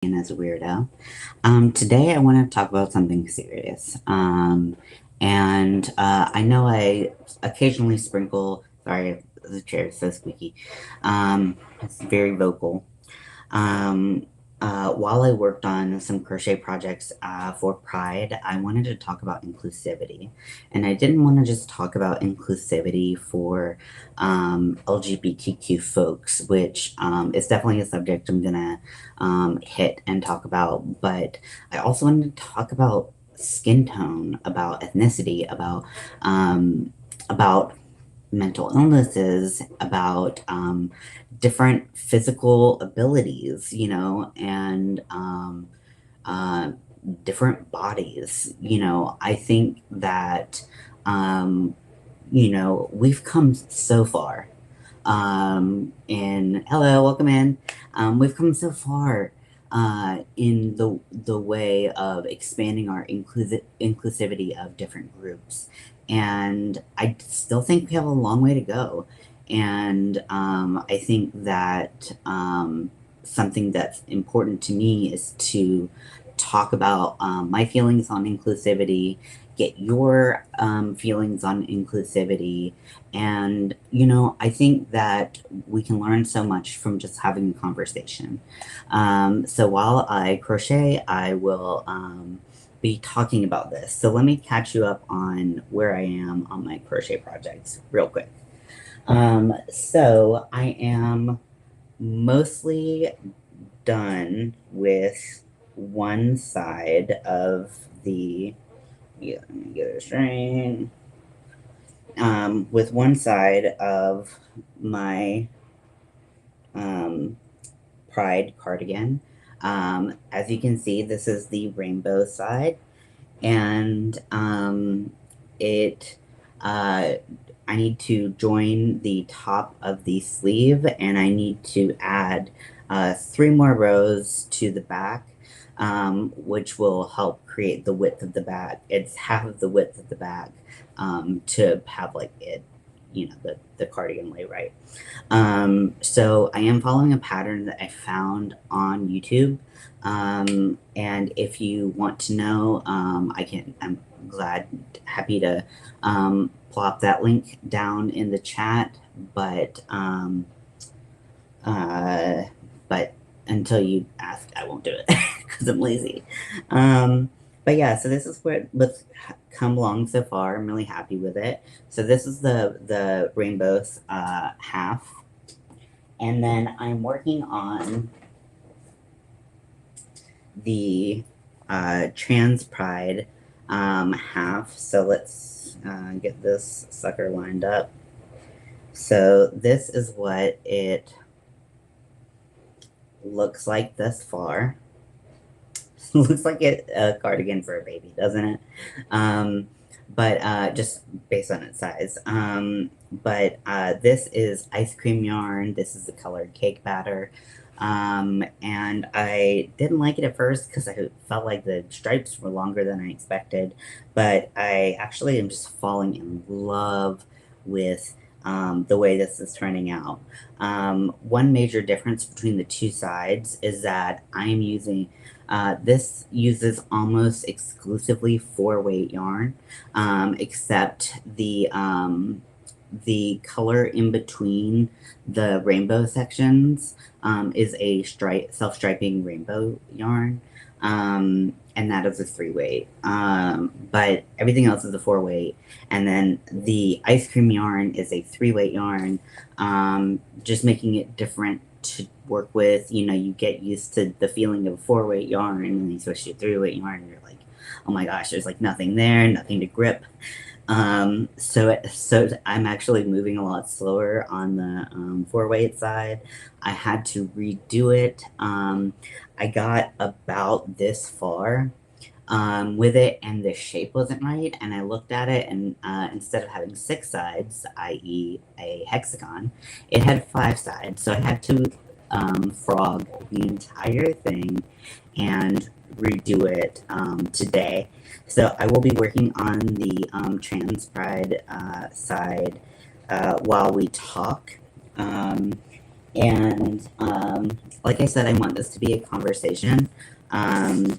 and as a weirdo. Today I want to talk about something serious. I know I occasionally sprinkle, sorry, the chair is so squeaky. It's very vocal. Um, while I worked on some crochet projects for Pride, I wanted to talk about inclusivity. And I didn't want to just talk about inclusivity for LGBTQ folks, which is definitely a subject I'm going to hit and talk about. But I also wanted to talk about skin tone, about ethnicity, about mental illnesses, about different physical abilities, and uh, different bodies. I think that, we've come so far. And hello, welcome in. We've come so far in the way of expanding our inclusivity of different groups, and I still think we have a long way to go. And I think that something that's important to me is to talk about my feelings on inclusivity, get your feelings on inclusivity. And, I think that we can learn so much from just having a conversation. So while I crochet, I will be talking about this. So let me catch you up on where I am on my crochet projects real quick. So I am mostly done with one side of the, yeah, let me get it straight. With one side of my Pride cardigan. As you can see, this is the rainbow side, and it I need to join the top of the sleeve, and I need to add 3 more rows to the back, which will help create the width of the back. It's half of the width of the back to have like it, the cardigan lay right. So I am following a pattern that I found on YouTube. And if you want to know, I'm happy to plop that link down in the chat. But but until you ask, I won't do it because I'm lazy. But yeah, so this is what's come along so far. I'm really happy with it. So this is the rainbows half, and then I'm working on the trans pride half. So let's get this sucker lined up. So this is what it looks like thus far. Looks like a cardigan for a baby, doesn't it? But just based on its size. This is ice cream yarn. This is the colored cake batter. And I didn't like it at first because I felt like the stripes were longer than I expected. But I actually am just falling in love with the way this is turning out. One major difference between the two sides is that I'm using this uses almost exclusively 4-weight yarn, except the color in between the rainbow sections is a self-striping rainbow yarn, and that is a 3-weight. But everything else is a 4-weight, and then the ice cream yarn is a 3-weight yarn, just making it different to work with. You get used to the feeling of a 4-weight yarn, and then you switch to a 3-weight yarn, and you're like, oh my gosh, there's like nothing there, nothing to grip. So I'm actually moving a lot slower on the 4-weight side. I had to redo it. I got about this far with it, and the shape wasn't right. And I looked at it, and instead of having 6 sides, i.e. a hexagon, it had 5 sides. So I had to frog the entire thing and redo it today. So I will be working on the trans pride side while we talk. And like I said, I want this to be a conversation. Um,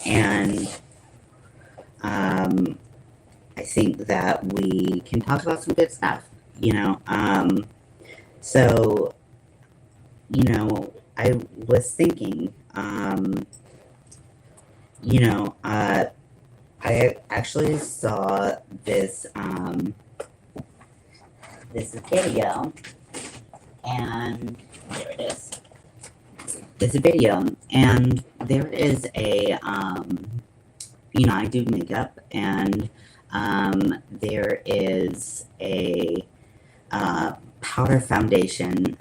and I think that we can talk about some good stuff, you know. So, I was thinking, you know, I actually saw this video, and there it is. It's a video, and there is I do makeup, and there is a powder foundation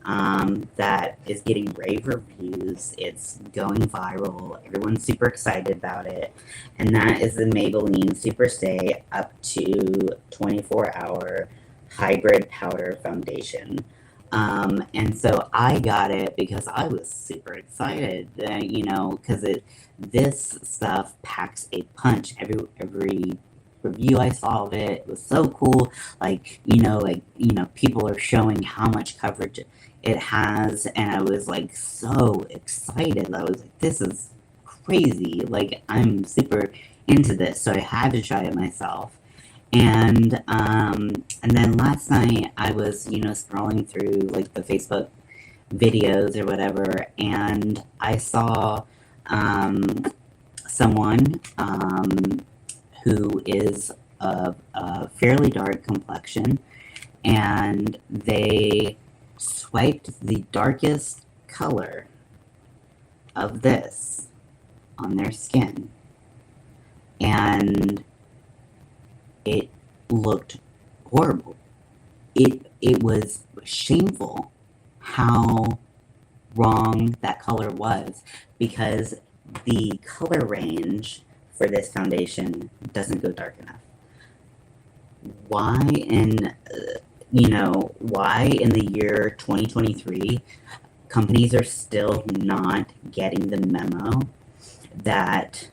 that is getting rave reviews. It's going viral. Everyone's super excited about it. And that is the Maybelline Super Stay Up to 24-hour Hybrid Powder Foundation. And so I got it because I was super excited, because this stuff packs a punch. Every review I saw of it was so cool. People are showing how much coverage it has, and I was like so excited. I was like, this is crazy. Like, I'm super into this, so I had to try it myself. And then last night I was, scrolling through like the Facebook videos or whatever, and I saw someone who is a fairly dark complexion, and they swiped the darkest color of this on their skin, and it looked horrible. It was shameful how wrong that color was, because the color range for this foundation doesn't go dark enough. Why why in the year 2023 companies are still not getting the memo that,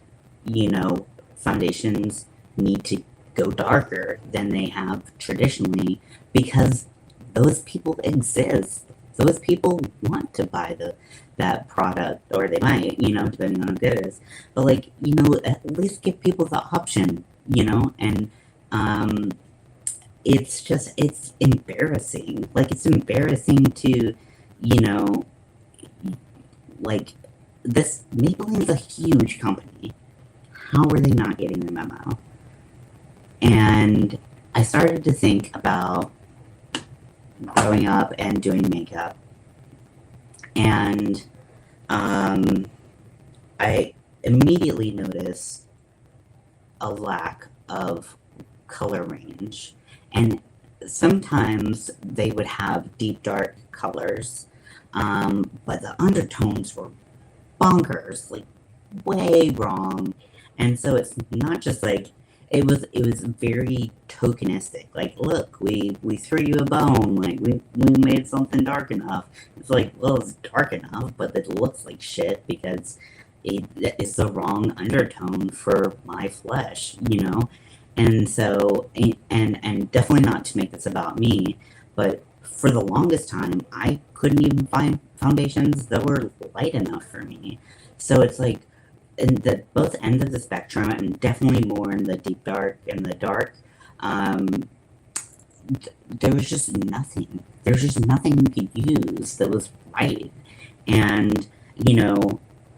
foundations need to go darker than they have traditionally, because those people exist. Those people want to buy that product, or they might, depending on how good it is. But at least give people the option, and it's embarrassing. Like, it's embarrassing to, you know, like, this Maybelline's a huge company. How are they not getting the memo? And I started to think about growing up and doing makeup, and I immediately noticed a lack of color range. And sometimes they would have deep dark colors, but the undertones were bonkers, like way wrong. And so it's not just like it was very tokenistic. Like, look, we threw you a bone. Like, we made something dark enough. It's like, well, it's dark enough, but it looks like shit because it is the wrong undertone for my flesh, And so, and definitely not to make this about me, but for the longest time, I couldn't even find foundations that were light enough for me. So it's like, in the both ends of the spectrum, and definitely more in the deep dark and the dark, there was just nothing. There was just nothing you could use that was right. And,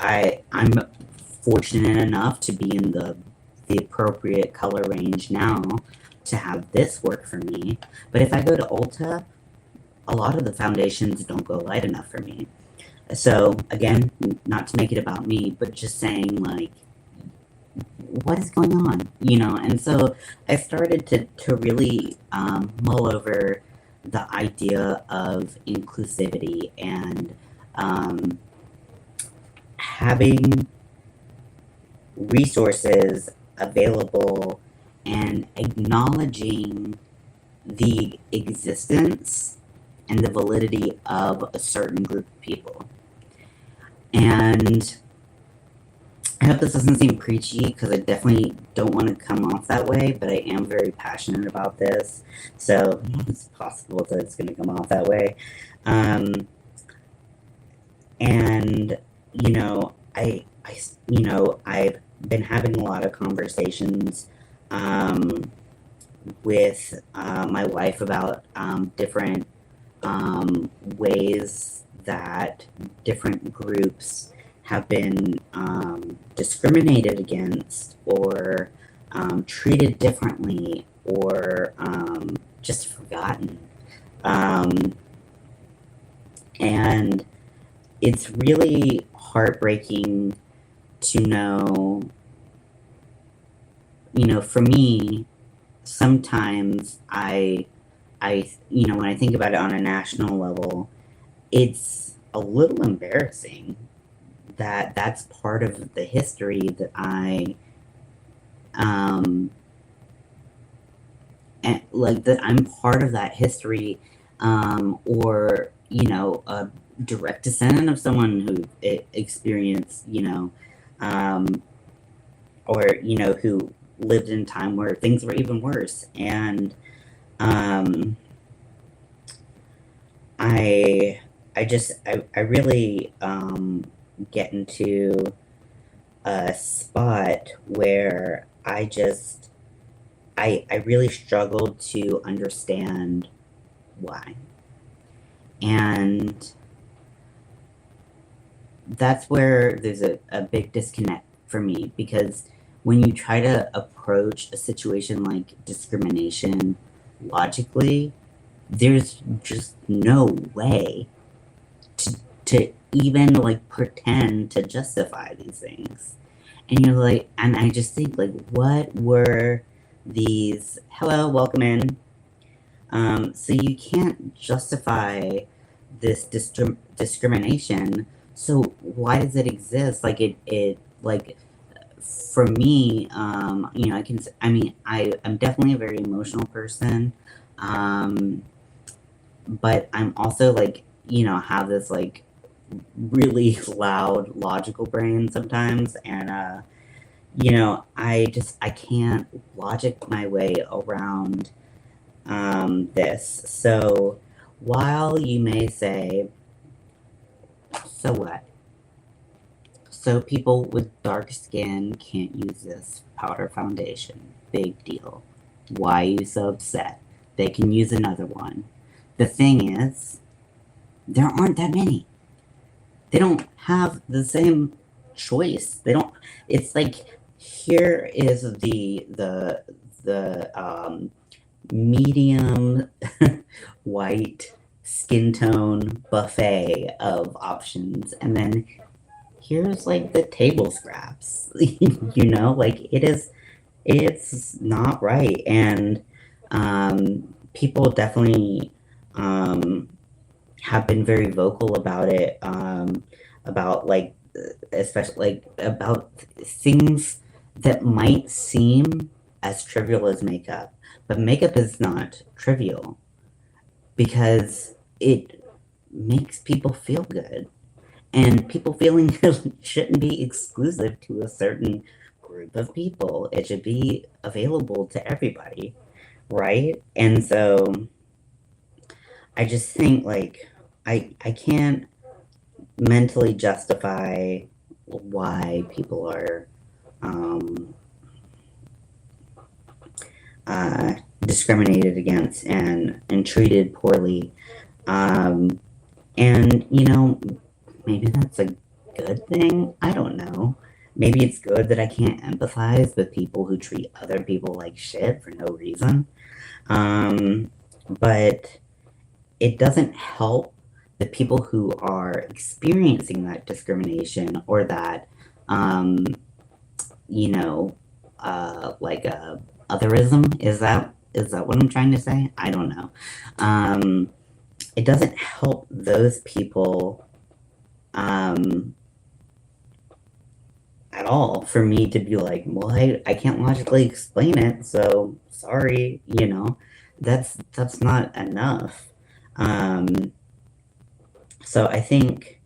I'm fortunate enough to be in the appropriate color range now to have this work for me. But if I go to Ulta, a lot of the foundations don't go light enough for me. So, again, not to make it about me, but just saying, like, what is going on? And so I started to really mull over the idea of inclusivity, and having resources available and acknowledging the existence and the validity of a certain group of people. And I hope this doesn't seem preachy because I definitely don't want to come off that way, but I am very passionate about this. So it's possible that it's going to come off that way. Um, and, I've been having a lot of conversations with my wife about different ways that different groups have been discriminated against or treated differently or just forgotten. Um, and it's really heartbreaking to know, for me, sometimes when I think about it on a national level, it's a little embarrassing that that's part of the history that um, that I'm part of that history, or, a direct descendant of someone who experienced, um, or, who lived in a time where things were even worse. And um, I I really get into a spot where I really struggled to understand why. And that's where there's a big disconnect for me, because when you try to approach a situation like discrimination logically, there's just no way to even like pretend to justify these things. And you're like, and I just think, like, what were these? Hello, welcome in. So you can't justify this discrimination. So why does it exist? Like like for me, I'm definitely a very emotional person. Um, but I'm also like, have this like really loud logical brain sometimes, and I can't logic my way around this. So while you may say, so what? So people with dark skin can't use this powder foundation. Big deal. Why are you so upset? They can use another one. The thing is, there aren't that many. They don't have the same choice. They don't. It's like, here is the medium white skin tone buffet of options, and then here's like the table scraps. Like, it's not right. And people definitely have been very vocal about it, about like, especially like about things that might seem as trivial as makeup, but makeup is not trivial because it makes people feel good, and people feeling good shouldn't be exclusive to a certain group of people. It should be available to everybody, right? And so I just think, like, I can't mentally justify why people are discriminated against and treated poorly. Um, and maybe that's a good thing. I don't know. Maybe it's good that I can't empathize with people who treat other people like shit for no reason. But it doesn't help the people who are experiencing that discrimination, or that, um, you know, like a otherism. Is that what I'm trying to say? I don't know. It doesn't help those people um, at all for me to be like, well, I can't logically explain it, so sorry. That's not enough. Um, so I think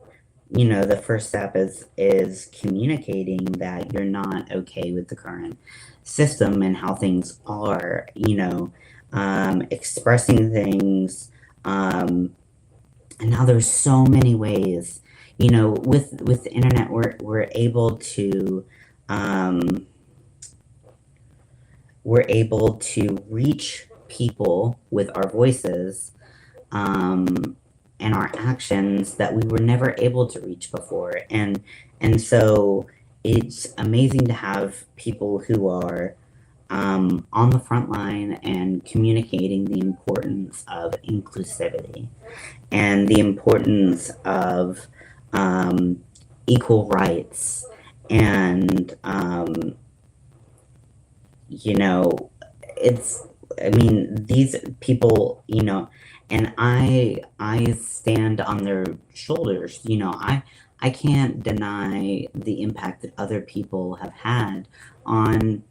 the first step is communicating that you're not okay with the current system and how things are, expressing things. And now there's so many ways, with the internet, um, we're able to reach people with our voices, um, and our actions that we were never able to reach before. And so it's amazing to have people who are, on the front line and communicating the importance of inclusivity and the importance of, um, equal rights, and, you know, it's, I mean, these people, and I stand on their shoulders. I can't deny the impact that other people have had on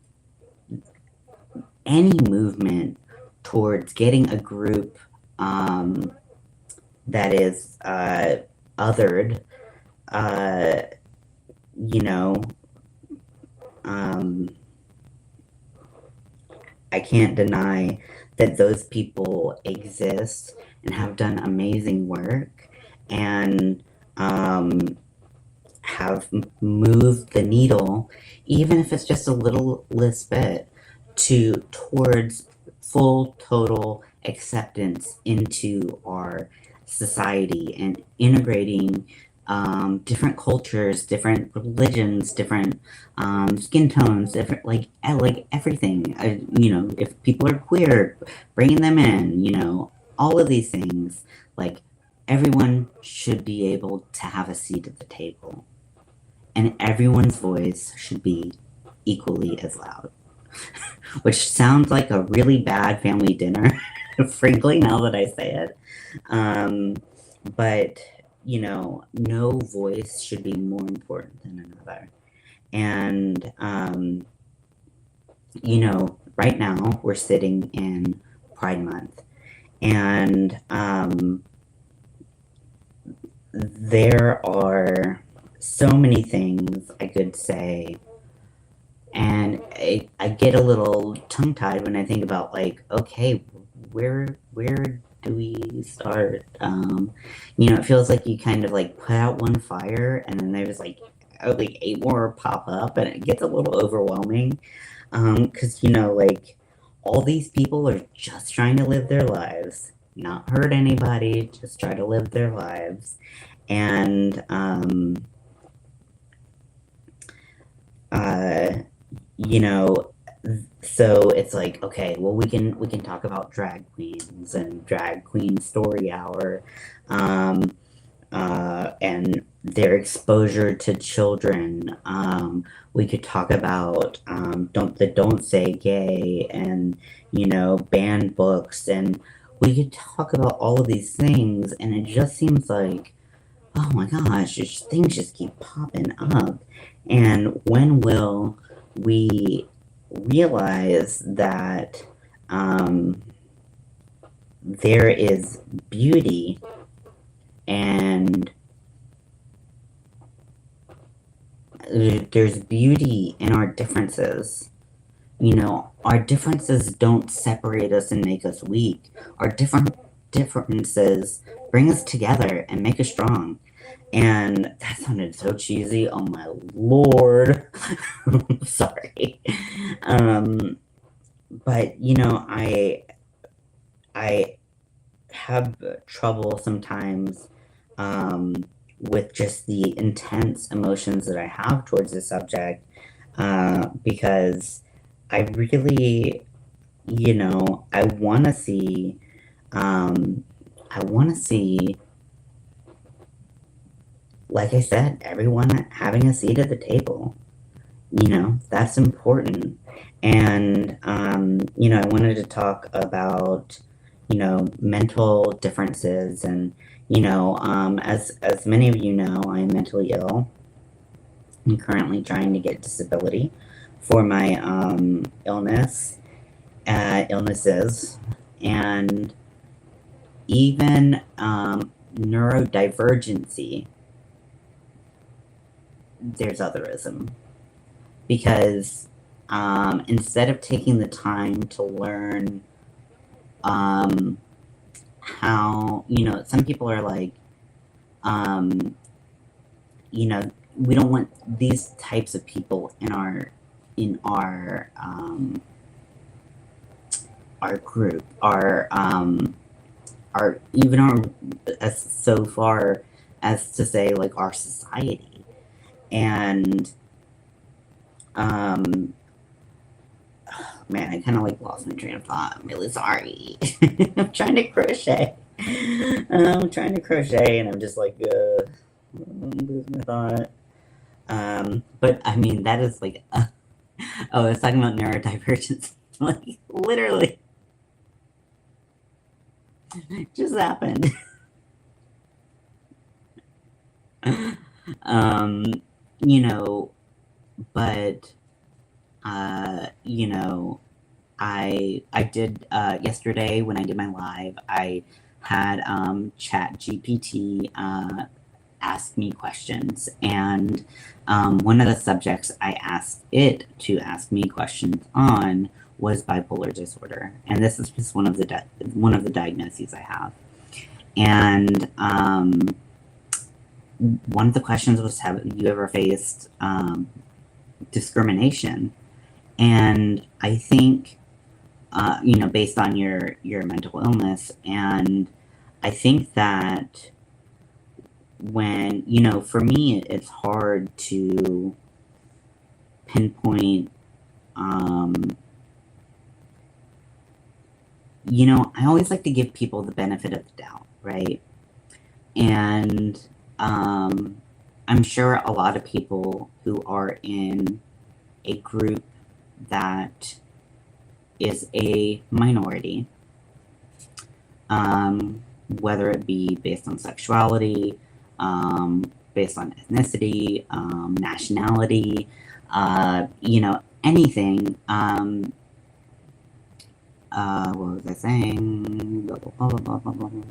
any movement towards getting a group, that is, othered, uh, you know, um, I can't deny that those people exist and have done amazing work, and, have moved the needle, even if it's just a littlest bit, towards full total acceptance into our society and integrating, different cultures, different religions, different, skin tones, different, like everything. If people are queer, bringing them in. All of these things. Like, everyone should be able to have a seat at the table, and everyone's voice should be equally as loud. Which sounds like a really bad family dinner, frankly, now that I say it. Um, but, no voice should be more important than another. And, right now we're sitting in Pride Month, and, there are so many things I could say, and I get a little tongue-tied when I think about, like, okay, where do we start? It feels like you kind of like put out one fire, and then there's like 8 more pop up, and it gets a little overwhelming. Because, like, all these people are just trying to live their lives, not hurt anybody, just try to live their lives. And, uh, you know, so it's like, okay, well, we can talk about drag queens and drag queen story hour, um, and their exposure to children. We could talk about, don't say gay, and, banned books, and we could talk about all of these things, and it just seems like, oh my gosh, things just keep popping up. And when will we realize that, um, there is beauty, and there's beauty in our differences? Our differences don't separate us and make us weak. Our differences bring us together and make us strong. And that sounded so cheesy. Oh my lord. Sorry. Um, but I have trouble sometimes, with just the intense emotions that I have towards the subject, because I really, I want to see, I want to see, like I said, everyone having a seat at the table. That's important. And, I wanted to talk about, mental differences. And, as many of you know, I'm mentally ill. I'm currently trying to get disability for my, illnesses. And even, neurodivergency there's otherism. Because instead of taking the time to learn how, some people are like, we don't want these types of people in our group, our even our as so far as to say like our society. And man, I kind of like lost my train of thought. I'm really sorry. I'm trying to crochet. And I'm just like losing my thought. But I mean, that is like, oh, I was talking about neurodivergence. Like, literally, just happened. You know, but, I did, yesterday when I did my live, I had, Chat GPT, ask me questions. And one of the subjects I asked it to ask me questions on was bipolar disorder, and this is just one of the diagnoses I have. And one of the questions was, have you ever faced discrimination? And I think, based on your mental illness, and I think that when, for me, it's hard to pinpoint, I always like to give people the benefit of the doubt, right? And I'm sure a lot of people who are in a group that is a minority, whether it be based on sexuality, based on ethnicity, nationality, anything. What was I saying? Blah, blah, blah, blah, blah, blah, blah, blah.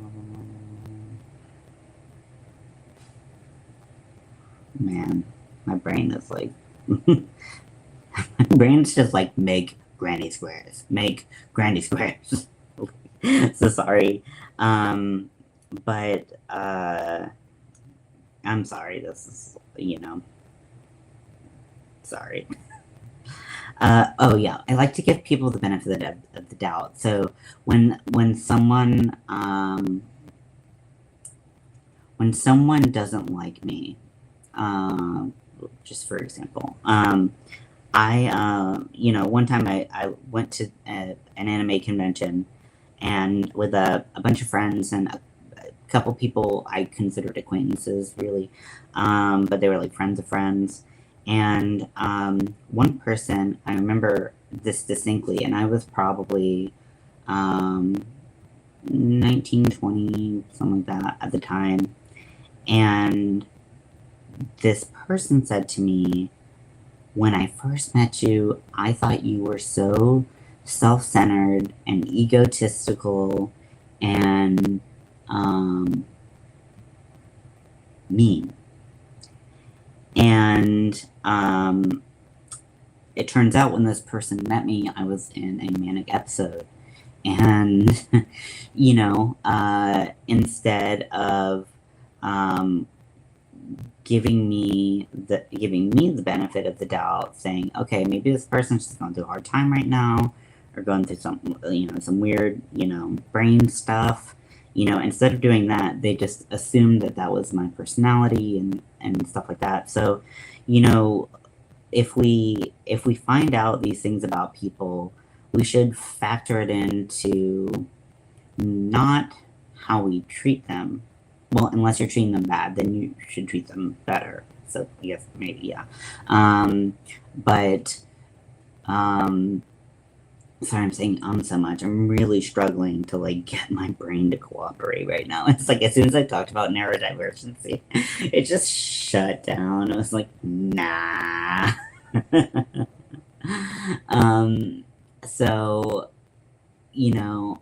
Man, my brain is like, my brain's just like, make granny squares. Make granny squares. So sorry. But, I'm sorry, this is, sorry. Oh yeah, I like to give people the benefit of the doubt. So when someone doesn't like me, just for example, one time I went to an anime convention, and with a bunch of friends and a couple people I considered acquaintances, really, but they were like friends of friends. And one person, I remember this distinctly, and I was probably 19, 20, something like that at the time. And this person said to me, when I first met you, I thought you were so self-centered and egotistical and mean. And it turns out when this person met me, I was in a manic episode. And, instead of giving me the benefit of the doubt, saying, okay, maybe this person's just going through a hard time right now, or going through some weird, brain stuff, instead of doing that, they just assumed that was my personality and stuff like that. So, if we find out these things about people, we should factor it into not how we treat them. Well, unless you're treating them bad, then you should treat them better. So I guess maybe, yeah. Sorry, I'm saying so much. I'm really struggling to like get my brain to cooperate right now. It's like as soon as I talked about neurodivergency, it just shut down. I was like, nah. So,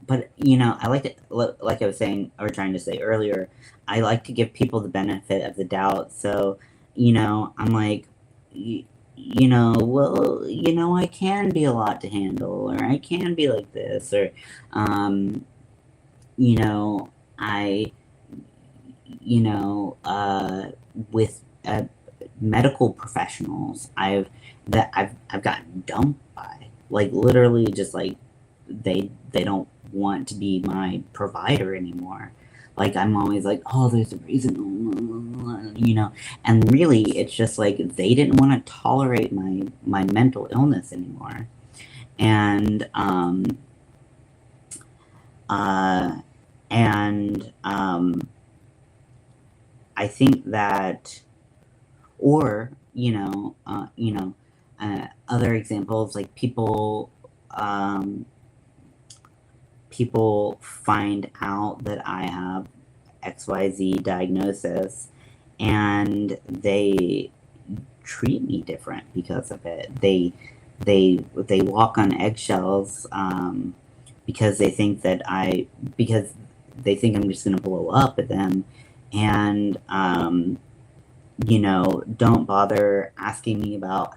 but I like to, like I was saying or trying to say earlier, I like to give people the benefit of the doubt. So I'm like, well, I can be a lot to handle, or I can be like this, or, um, you know, I, with medical professionals, I've gotten dumped by, like, literally just like they don't want to be my provider anymore. Like, I'm always like, oh, there's a reason, and really it's just like they didn't want to tolerate my mental illness anymore. And uh and I think that, or other examples, like people find out that I have XYZ diagnosis, and they treat me different because of it. They walk on eggshells, because they think that because they think I'm just gonna blow up at them, and don't bother asking me about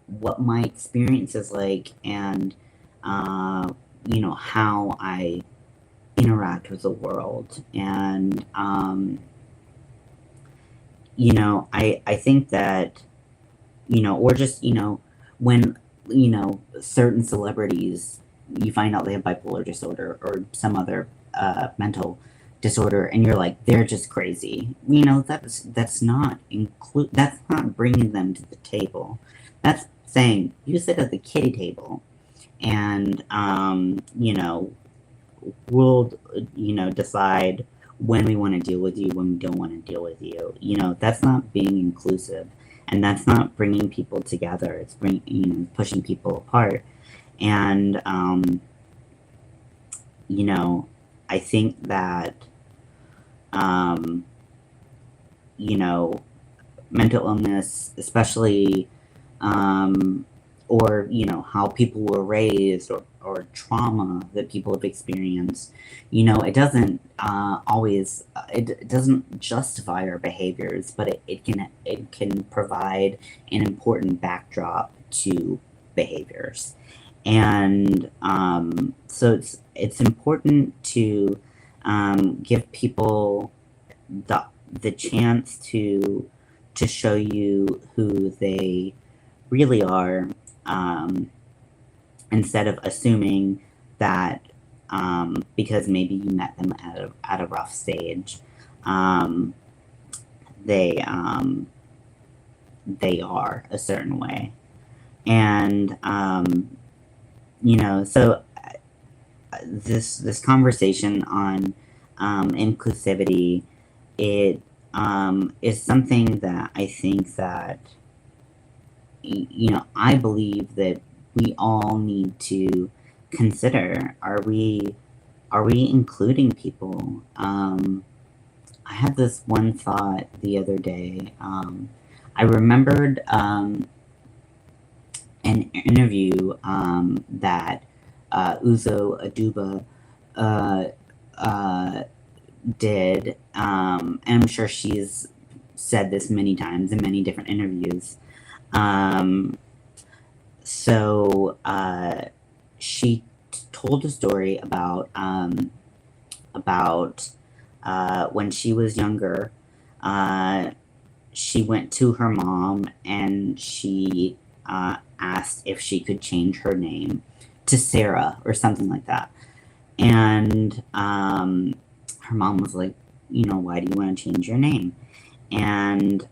what my experience is like, and how I interact with the world. And I think that, or just, when, certain celebrities, you find out they have bipolar disorder or some other mental disorder, and you're like, they're just crazy. That's not bringing them to the table. That's saying, you sit at the kiddie table, and we'll, decide when we want to deal with you, when we don't want to deal with you. That's not being inclusive, and that's not bringing people together. It's pushing people apart. And I think that um, you know mental illness, especially, um, or how people were raised, or trauma that people have experienced. It doesn't always, it doesn't justify our behaviors, but it can provide an important backdrop to behaviors. And so it's important to give people the chance to show you who they really are, um, instead of assuming that, because maybe you met them at a rough stage, um, they they are a certain way. And so this conversation on inclusivity, it is something that I think that I believe that we all need to consider. Are we including people? I had this one thought the other day. I remembered an interview that Uzo Aduba uh, uh, did, and I'm sure she's said this many times in many different interviews. Um, so she told a story about when she was younger. Uh, she went to her mom, and she asked if she could change her name to Sarah or something like that. And her mom was like, why do you want to change your name? And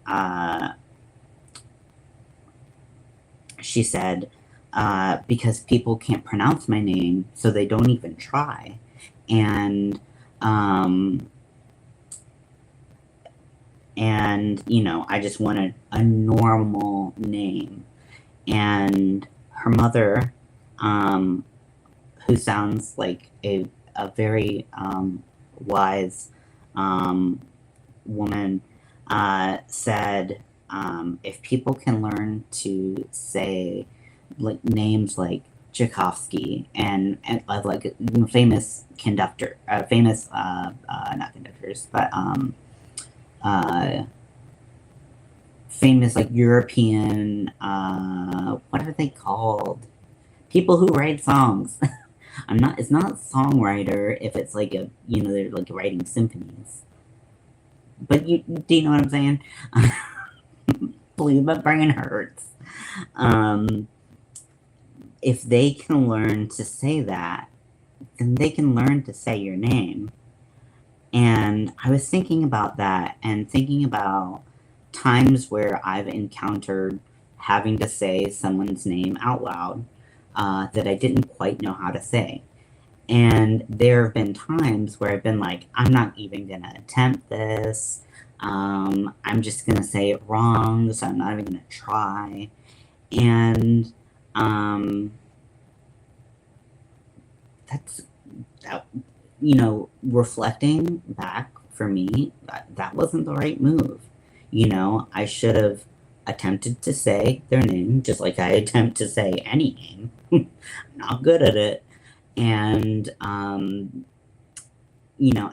she said, because people can't pronounce my name, so they don't even try. And um, I just wanted a normal name. And her mother, um, who sounds like a very wise um, woman, said, if people can learn to say like names like Tchaikovsky, and like famous conductor, famous not conductors, but uh, famous like European, what are they called? People who write songs. It's not songwriter if it's like they're like writing symphonies. But do you know what I'm saying? Please, my brain hurts. Um, if they can learn to say that, then they can learn to say your name. And I was thinking about that and thinking about times where I've encountered having to say someone's name out loud that I didn't quite know how to say. And there have been times where I've been like, I'm not even going to attempt this. I'm just going to say it wrong, so I'm not even going to try. And that's, that, reflecting back for me, that wasn't the right move. I should have attempted to say their name just like I attempt to say any name. I'm not good at it. And,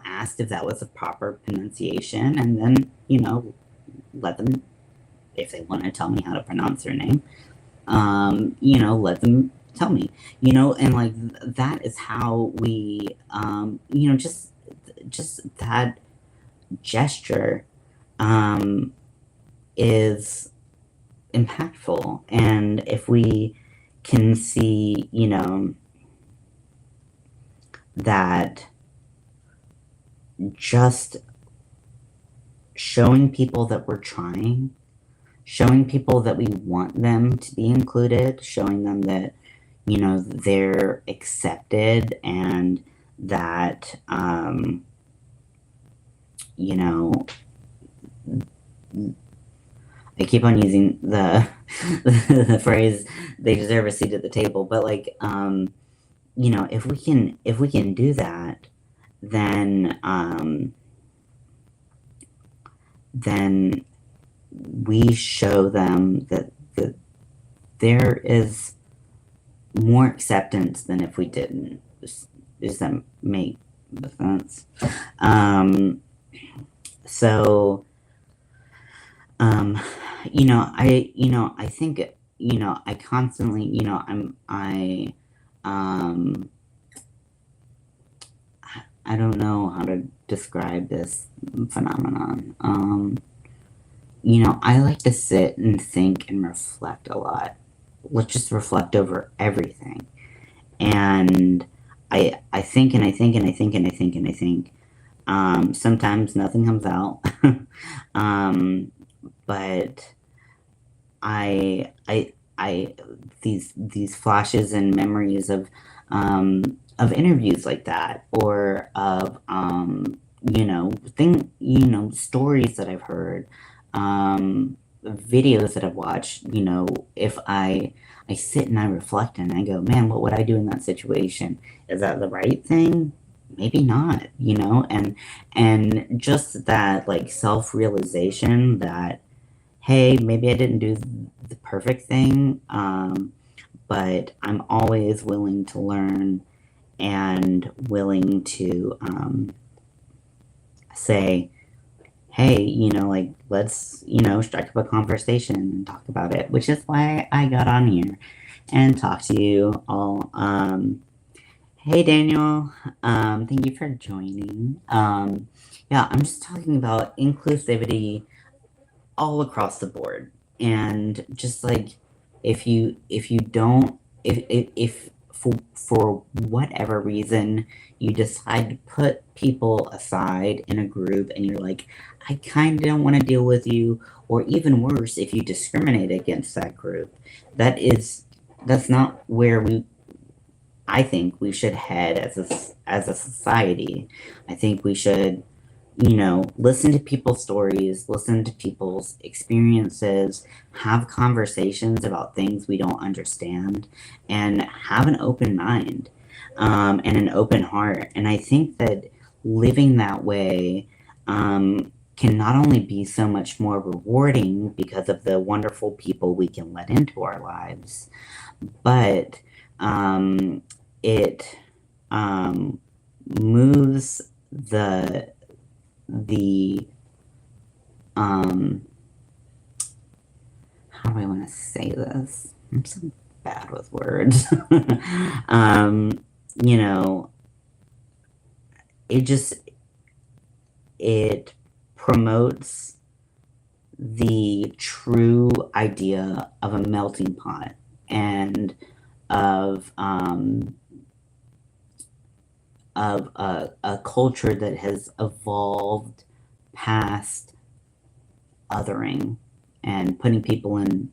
asked if that was a proper pronunciation, and then, let them, if they want to tell me how to pronounce their name, let them tell me, and like that is how we, just that gesture is impactful. And if we can see, that just showing people that we're trying, showing people that we want them to be included, showing them that, they're accepted, and that, I keep on using the the phrase "they deserve a seat at the table," but like, if we can do that, then then we show them that there is more acceptance than if we didn't. Does that make sense? So, I think, I constantly, I don't know how to describe this phenomenon. I like to sit and think and reflect a lot. Let's just reflect over everything. And I think and I think and I think and I think and I think. Sometimes nothing comes out. But these flashes and memories of interviews like that, or of stories that I've heard, videos that I've watched. If I sit and I reflect and I go, man, what would I do in that situation? Is that the right thing? Maybe not, and just that like self-realization that, hey, maybe I didn't do the perfect thing, but I'm always willing to learn and willing to say, hey, like, let's, strike up a conversation and talk about it, which is why I got on here and talk to you all. Hey, Daniel. Thank you for joining. Yeah, I'm just talking about inclusivity all across the board. And just like, if you don't, if for whatever reason you decide to put people aside in a group and you're like, I kind of don't want to deal with you, or even worse, if you discriminate against that group, that's not where I think we should head as a society. I think we should, listen to people's stories, listen to people's experiences, have conversations about things we don't understand, and have an open mind, and an open heart. And I think that living that way, can not only be so much more rewarding because of the wonderful people we can let into our lives, but it moves the how do I want to say this? I'm so bad with words. You know, it just it promotes the true idea of a melting pot and of a culture that has evolved past othering and putting people in,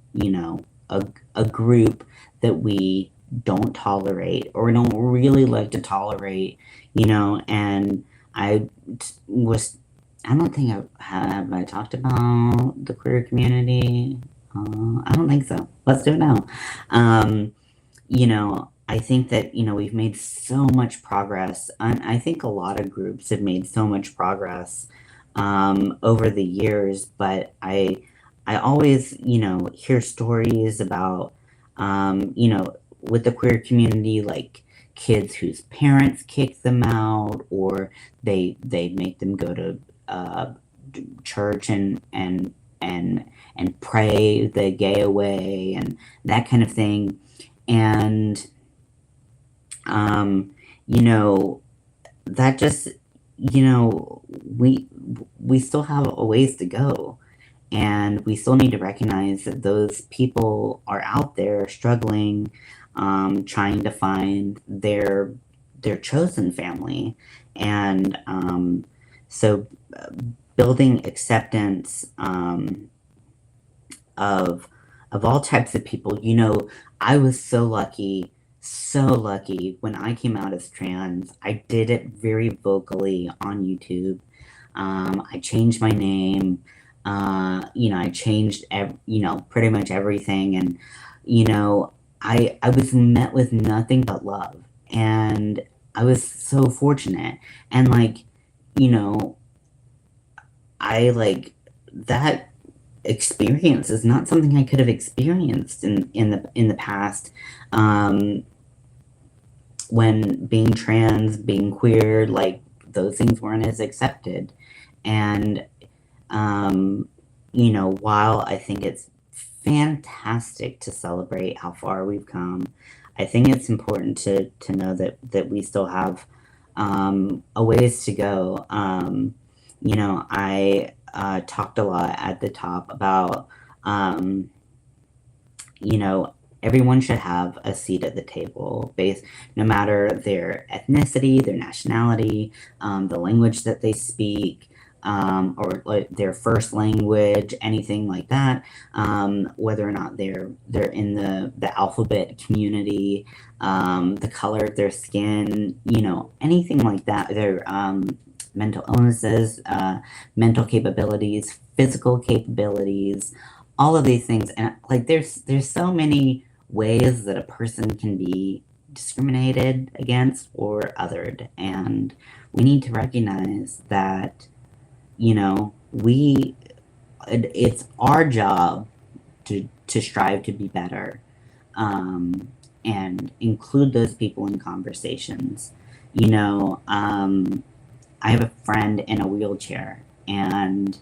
a group that we don't tolerate or don't really like to tolerate, and I was, I don't think I talked about the queer community. I don't think so. Let's do it now. I think that, we've made so much progress. And I think a lot of groups have made so much progress over the years, but I always, hear stories about, with the queer community, like kids whose parents kick them out, or they make them go to church and pray the gay away and that kind of thing. And um, you know, that just, we still have a ways to go, and we still need to recognize that those people are out there struggling, trying to find their chosen family. And so building acceptance of all types of people. I was so lucky when I came out as trans. I did it very vocally on YouTube. I changed my name. I changed pretty much everything, and I was met with nothing but love, and I was so fortunate. And you know I like that experience is not something I could have experienced in the past, um, when being trans, being queer, like those things weren't as accepted. And while I think it's fantastic to celebrate how far we've come, I think it's important to know that we still have a ways to go. I talked a lot at the top about, you know, everyone should have a seat at the table, based no matter their ethnicity, their nationality, the language that they speak, or like their first language, anything like that. Whether or not they're in the alphabet community, the color of their skin, anything like that. Their mental illnesses, mental capabilities, physical capabilities, all of these things. And like there's so many ways that a person can be discriminated against or othered, and we need to recognize that, it's our job to strive to be better, and include those people in conversations. I have a friend in a wheelchair, and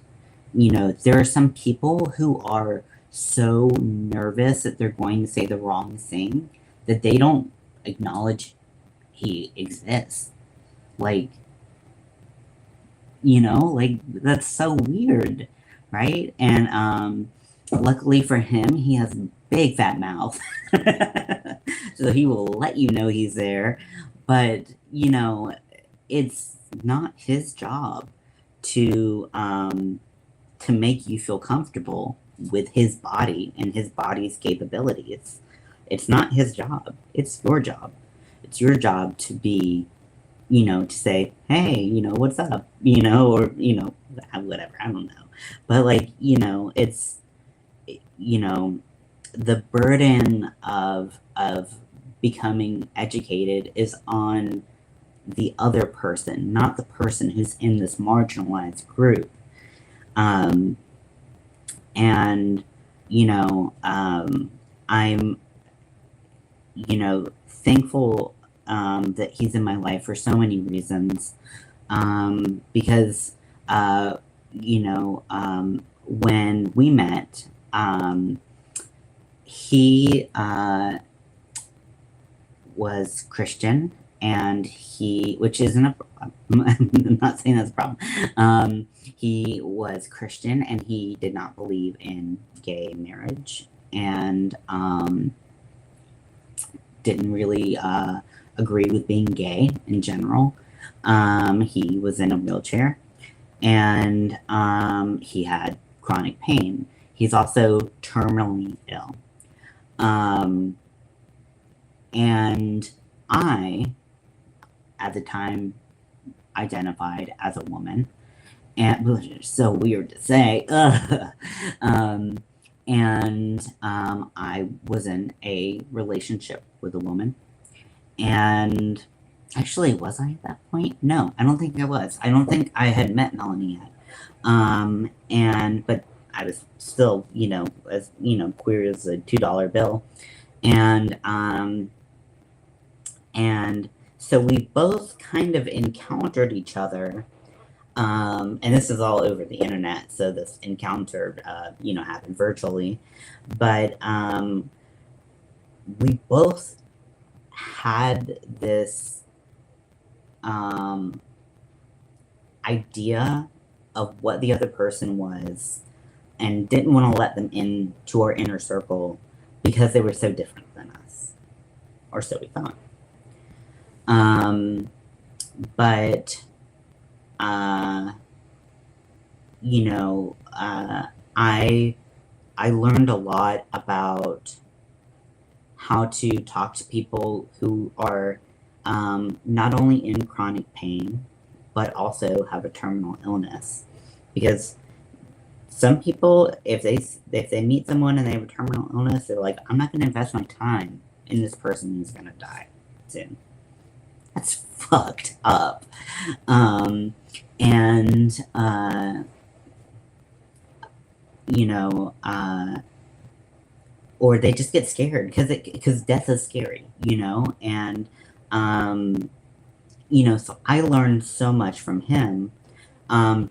there are some people who are so nervous that they're going to say the wrong thing that they don't acknowledge he exists. Like, that's so weird, right? And luckily for him, he has a big fat mouth. So he will let you know he's there. But, it's not his job to make you feel comfortable with his body and his body's capabilities. It's not his job. It's your job. It's your job to be, to say, hey, what's up, or, whatever. I don't know. But it's, the burden of becoming educated is on the other person, not the person who's in this marginalized group. Um, and, I'm, thankful that he's in my life for so many reasons. Because, when we met, he was Christian, and which isn't a problem. I'm not saying that's a problem. He was Christian, and he did not believe in gay marriage, and didn't really agree with being gay in general. He was in a wheelchair, and he had chronic pain. He's also terminally ill. And I, at the time, identified as a woman, and which is so weird to say. I was in a relationship with a woman, and actually, was I at that point? No, I don't think I was. I don't think I had met Melanie yet. But I was still, as queer as a $2 bill, and so we both kind of encountered each other. And this is all over the internet, so this encounter, happened virtually. But we both had this idea of what the other person was, and didn't want to let them into our inner circle because they were so different than us, or so we thought. But I learned a lot about how to talk to people who are not only in chronic pain, but also have a terminal illness. Because some people, if they meet someone and they have a terminal illness, they're like, I'm not going to invest my time in this person who's going to die soon. That's fucked up. Or they just get scared because death is scary, and so I learned so much from him,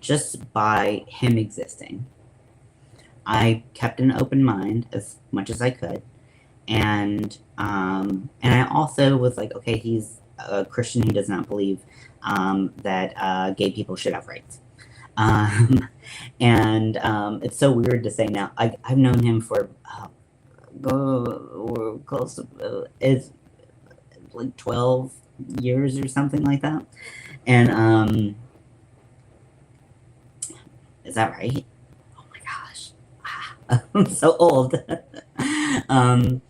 just by him existing. I kept an open mind as much as I could, and I also was like, okay, he's a Christian who does not believe that gay people should have rights. It's so weird to say now. I've known him for close to it's like 12 years or something like that. And is that right? Oh my gosh. I'm so old. I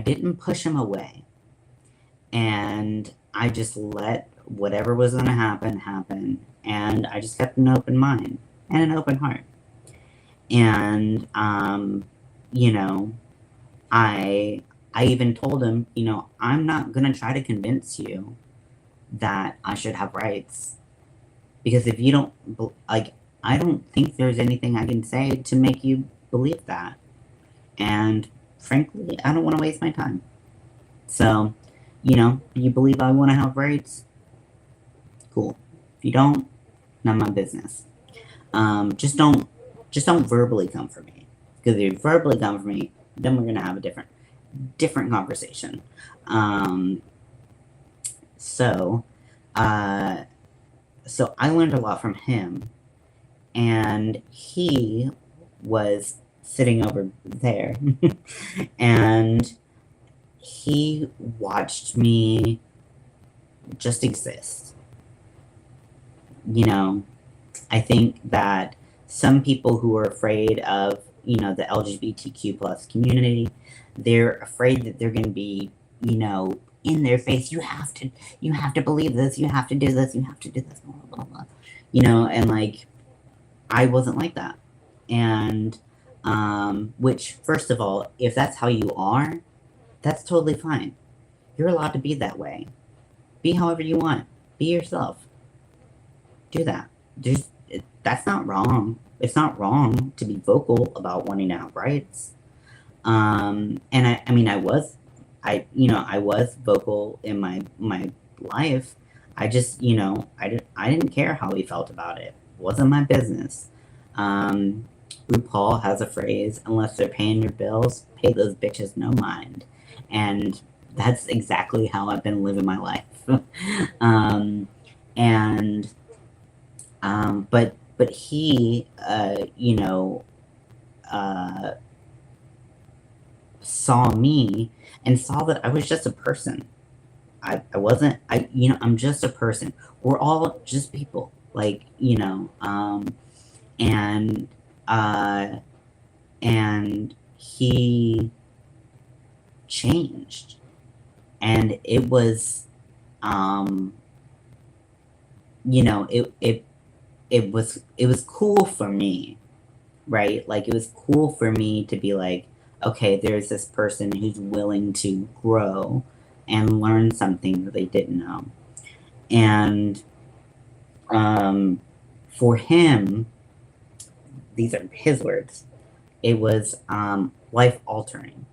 didn't push him away, and I just let whatever was going to happen, and I just kept an open mind and an open heart. And I even told him, I'm not going to try to convince you that I should have rights, because if you don't, I don't think there's anything I can say to make you believe that. And frankly, I don't want to waste my time. So, you believe I want to have rights? Cool. If you don't, none of my business. Just don't verbally come for me. Because if you verbally come for me, then we're gonna have a different conversation. So I learned a lot from him, and he was sitting over there, and he watched me just exist. I think that some people who are afraid of, the LGBTQ plus community, they're afraid that they're going to be, in their face. You have to believe this. You have to do this. You have to do this. Blah, blah, blah. And I wasn't like that. And, which, first of all, if that's how you are, that's totally fine. You're allowed to be that way. Be however you want. Be yourself. Do that. That's not wrong. It's not wrong to be vocal about wanting to have rights. And I was vocal in my life. I just, I didn't care how he felt about it. It wasn't my business. Um, RuPaul has a phrase, unless they're paying your bills, pay those bitches no mind. And that's exactly how I've been living my life. um, and but he, uh, saw me and saw that I was just a person. I wasn't, I'm just a person. We're all just people, and, uh, and he changed. And it was, um, it was cool for me, right? Like, it was cool for me to be like, okay, there's this person who's willing to grow and learn something that they didn't know. And for him, these are his words, it was life altering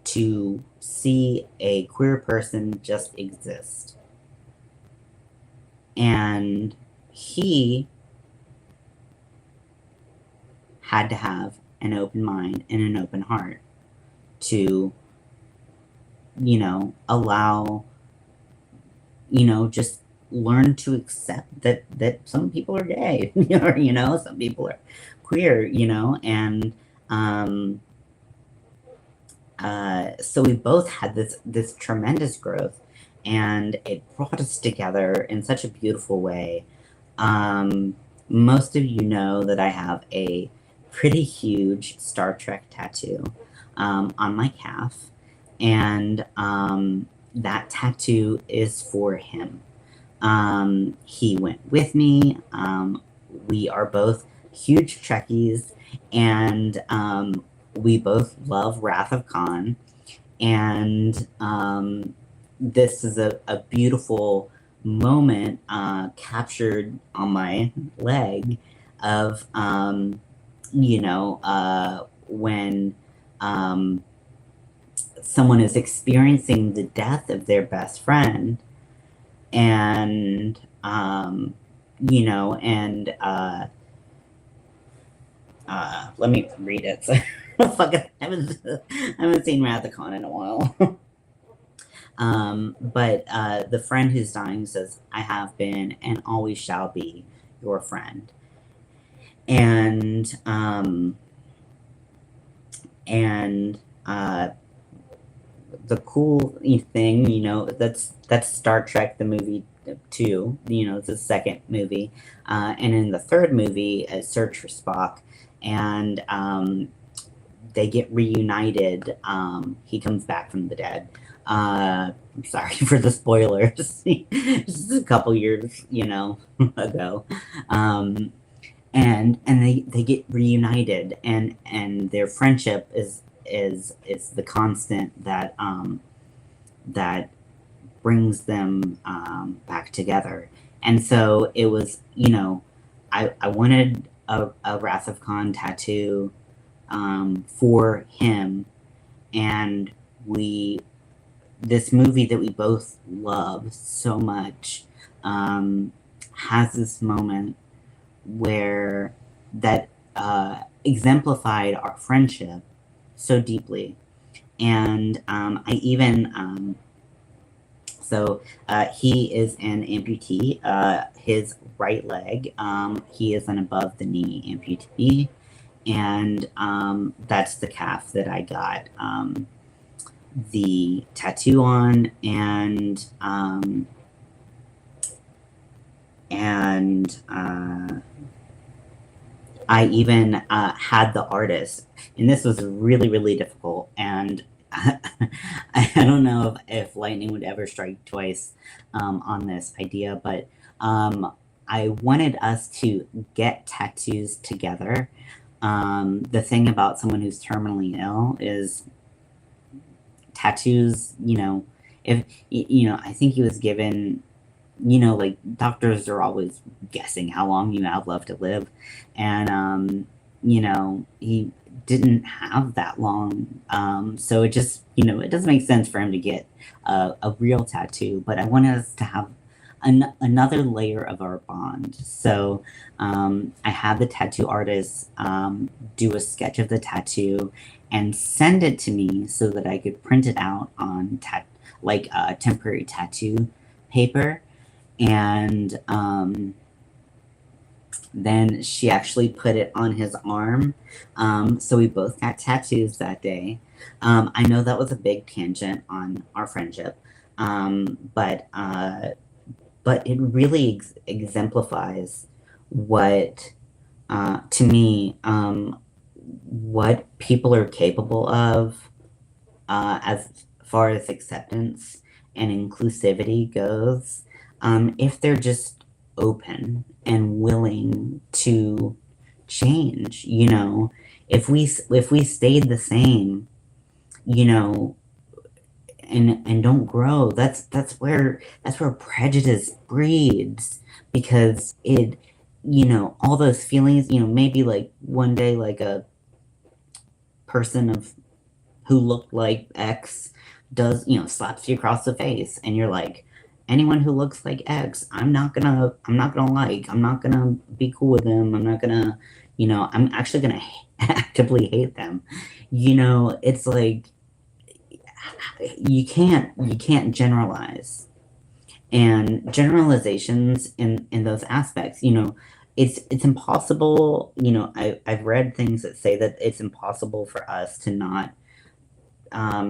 to see a queer person just exist. And he had to have an open mind and an open heart to, allow, just learn to accept that some people are gay, or, some people are queer, and so we both had this tremendous growth, and it brought us together in such a beautiful way. Um, Most of you know that I have a pretty huge Star Trek tattoo on my calf, and that tattoo is for him. He went with me. We are both huge Trekkies, and we both love Wrath of Khan. And this is a beautiful moment captured on my leg of, when someone is experiencing the death of their best friend, and let me read it. So, I haven't seen Rathacon in a while. But the friend who's dying says, "I have been and always shall be your friend." And and the cool thing, that's Star Trek the movie 2. It's the second movie, and in the third movie, Search for Spock, and they get reunited. He comes back from the dead. I'm sorry for the spoilers. Just a couple years, ago. And they get reunited, and their friendship is the constant that that brings them back together. And so it was, I wanted a Wrath of Khan tattoo for him, and this movie that we both love so much has this moment where that exemplified our friendship so deeply. And I even he is an amputee. His right leg, he is an above the knee amputee, and that's the calf that I got the tattoo on. And I even had the artist, and this was really, really difficult. And I don't know if lightning would ever strike twice on this idea, but I wanted us to get tattoos together. The thing about someone who's terminally ill is tattoos, if, I think he was given, like, doctors are always guessing how long you have left to live. And, he didn't have that long. So it just, it doesn't make sense for him to get a real tattoo. But I wanted us to have another layer of our bond. So I had the tattoo artist do a sketch of the tattoo and send it to me so that I could print it out on temporary tattoo paper. And then she actually put it on his arm. So we both got tattoos that day. I know that was a big tangent on our friendship, but it really exemplifies what, to me, what people are capable of as far as acceptance and inclusivity goes, if they're just open and willing to change. If we stayed the same, you know, and don't grow, that's where prejudice breeds, because all those feelings, maybe like one day, like a person who looked like X slaps you across the face, and you're like, anyone who looks like X, I'm not gonna like, I'm not gonna be cool with them, I'm actually gonna actively hate them. It's like, you can't generalize, and generalizations in those aspects, it's impossible. I've read things that say that it's impossible for us to not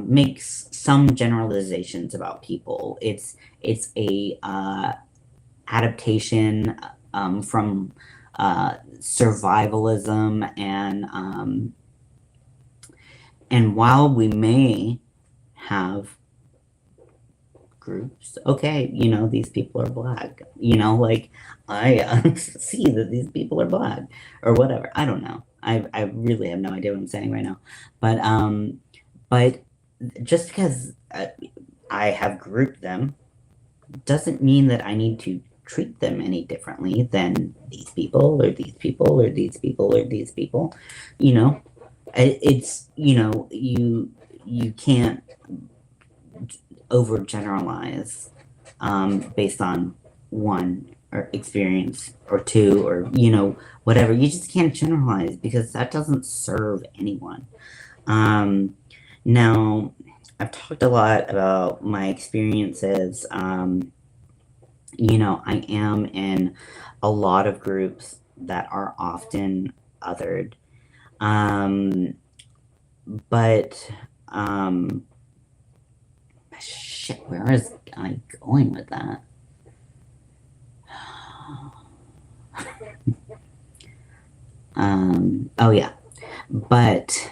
make some generalizations about people. It's a adaptation from survivalism, and while we may have groups, okay, these people are black, like, I see that these people are black, or whatever. I don't know. I really have no idea what I'm saying right now, but just because I have grouped them doesn't mean that I need to treat them any differently than these people, or these people, or these people, or these people. It's, you can't overgeneralize based on one or experience or two, or whatever. You just can't generalize, because that doesn't serve anyone. Now, I've talked a lot about my experiences. I am in a lot of groups that are often othered. But shit, where is I going with that? Oh yeah. But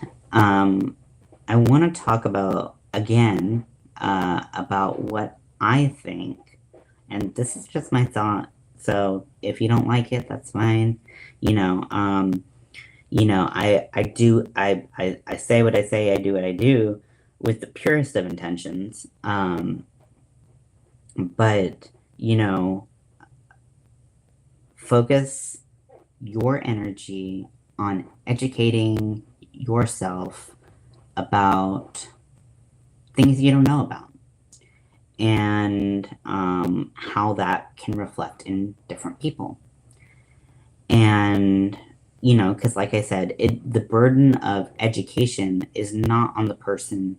I want to talk about, again, about what I think, and this is just my thought. So if you don't like it, that's fine. I say what I say, I do what I do, with the purest of intentions. But focus your energy on educating yourself about things you don't know about, and how that can reflect in different people. And because, like I said, the burden of education is not on the person.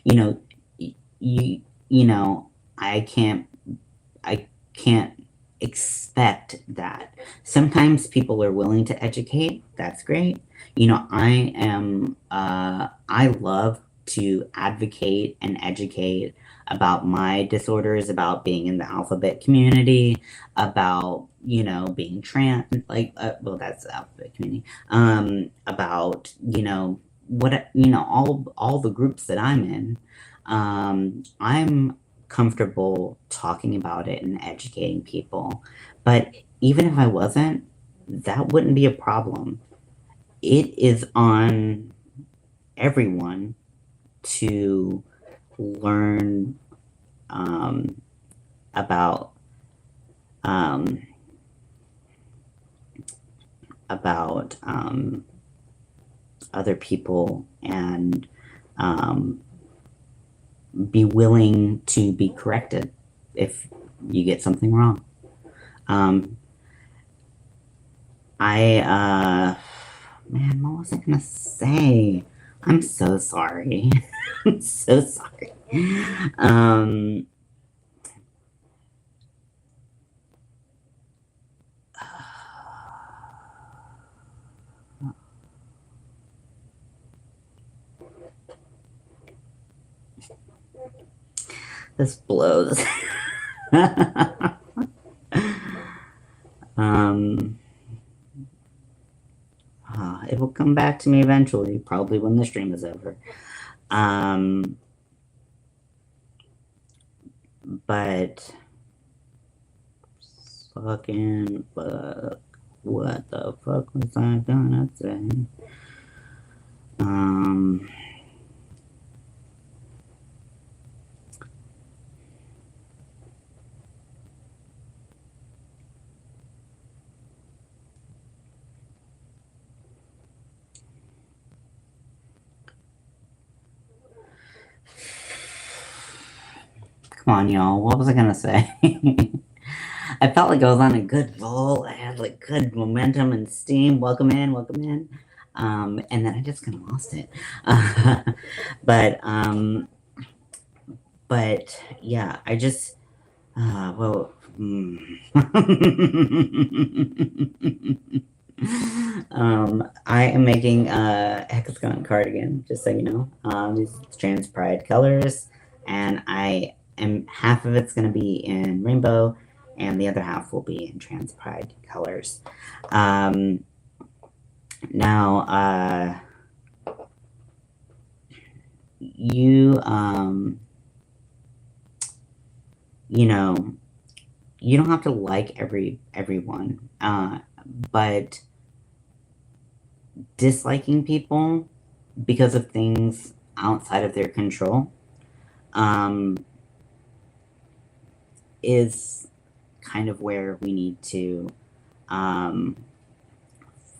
you know you you know I can't expect that. Sometimes people are willing to educate. That's great. I love to advocate and educate about my disorders, about being in the alphabet community, about being trans, like, well, that's the alphabet community, about all the groups that I'm in. I'm comfortable talking about it and educating people. But even if I wasn't, that wouldn't be a problem. It is on everyone to learn about about other people, and be willing to be corrected if you get something wrong. Um, man, what was I gonna say? I'm so sorry. I'm so sorry. Um, this blows. um, it will come back to me eventually, probably when the stream is over. Um, but fucking fuck. What the fuck was I gonna say? Um, come on, y'all. What was I gonna say? I felt like I was on a good roll. I had like good momentum and steam. Welcome in, welcome in. And then I just kind of lost it. But but yeah, I just well. I am making a hexagon cardigan, just so you know. These trans pride colors, and I am half of it's going to be in rainbow, and the other half will be in trans pride colors. Now, you know, you don't have to like everyone, but disliking people because of things outside of their control is kind of where we need to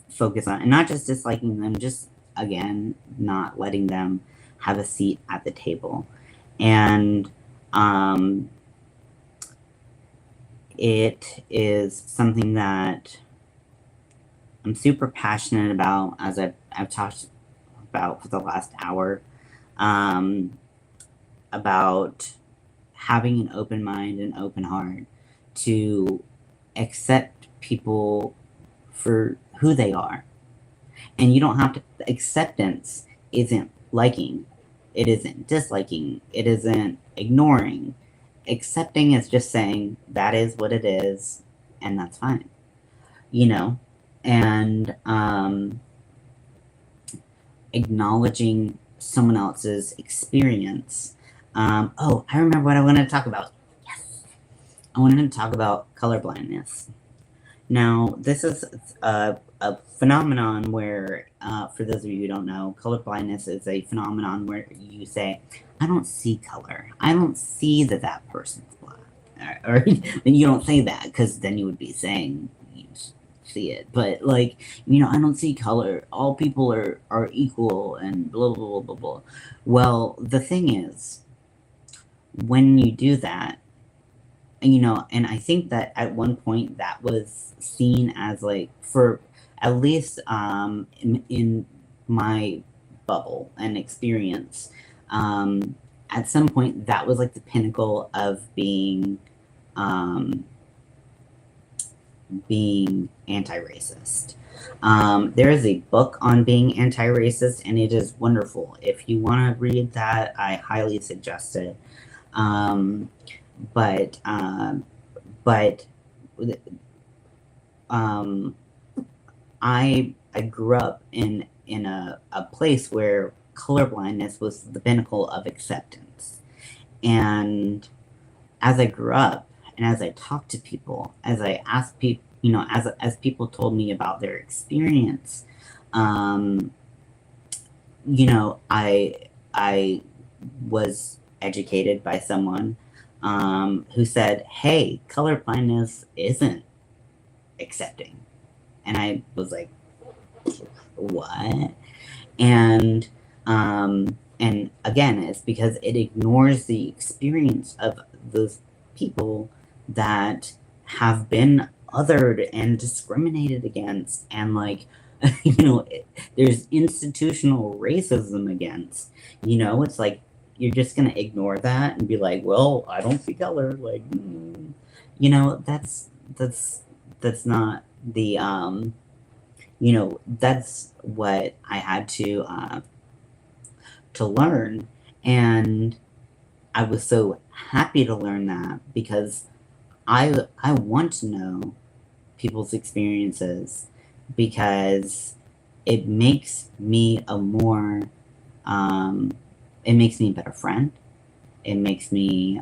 focus on, and not just disliking them, just again not letting them have a seat at the table. And it is something that I'm super passionate about, as I've talked about for the last hour, about having an open mind and open heart to accept people for who they are. And you don't have to, acceptance isn't liking, it isn't disliking, it isn't ignoring. Accepting is just saying that is what it is, and that's fine, you know? And acknowledging someone else's experience. Oh, I remember what I wanted to talk about. Yes. I wanted to talk about colorblindness. Now, this is a phenomenon where, for those of you who don't know, colorblindness is a phenomenon where you say, I don't see color. I don't see that that person's black. Or you don't say that, because then you would be saying you see it. But, like, I don't see color. All people are equal and blah, blah, blah, blah, blah. Well, the thing is, when you do that, and I think that at one point that was seen as, like, for at least in my bubble and experience, at some point that was like the pinnacle of being anti-racist. There is a book on being anti-racist, and it is wonderful. If you want to read that, I highly suggest it. But I grew up in a place where colorblindness was the pinnacle of acceptance. And as I grew up, and as I talked to people, as I asked people, as people told me about their experience, I was educated by someone who said, hey, colorblindness isn't accepting. And I was like, what? And again, it's because it ignores the experience of those people that have been othered and discriminated against, and like, you know, there's institutional racism against, you know, it's like, you're just gonna ignore that and be like, well, I don't see color, like, you know, that's not the, you know, that's what I had to learn. And I was so happy to learn that, because I want to know people's experiences, because it makes me a more, um, it makes me a better friend. It makes me,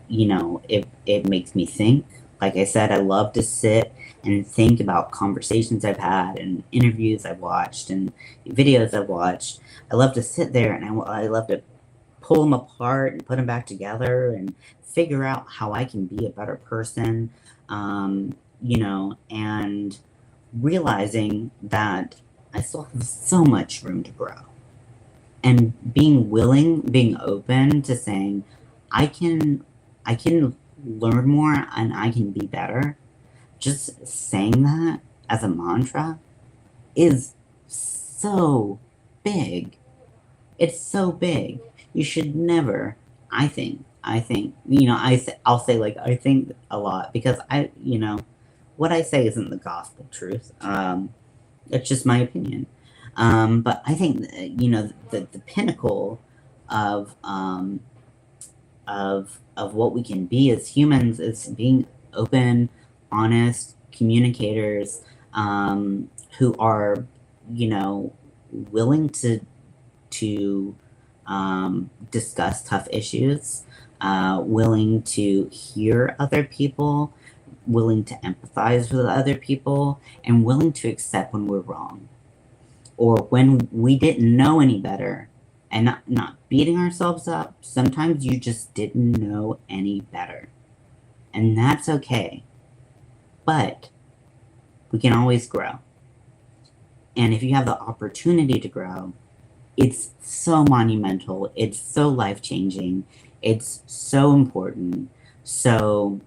you know, it makes me think. Like I said, I love to sit and think about conversations I've had and interviews I've watched and videos I've watched. I love to sit there, and I love to pull them apart and put them back together and figure out how I can be a better person, you know, and realizing that I still have so much room to grow. And being willing, being open to saying, I can, I can learn more and I can be better. Just saying that as a mantra is so big. It's so big. You should never, I think, you know, I'll say, like, I think a lot, because you know, what I say isn't the gospel truth. It's just my opinion. But I think, you know, the pinnacle of, of what we can be as humans is being open, honest communicators, who are, you know, willing to discuss tough issues, willing to hear other people, willing to empathize with other people, and willing to accept when we're wrong, or when we didn't know any better, and not beating ourselves up. Sometimes you just didn't know any better, and that's okay. But we can always grow. And if you have the opportunity to grow, it's so monumental, it's so life-changing, it's so important. So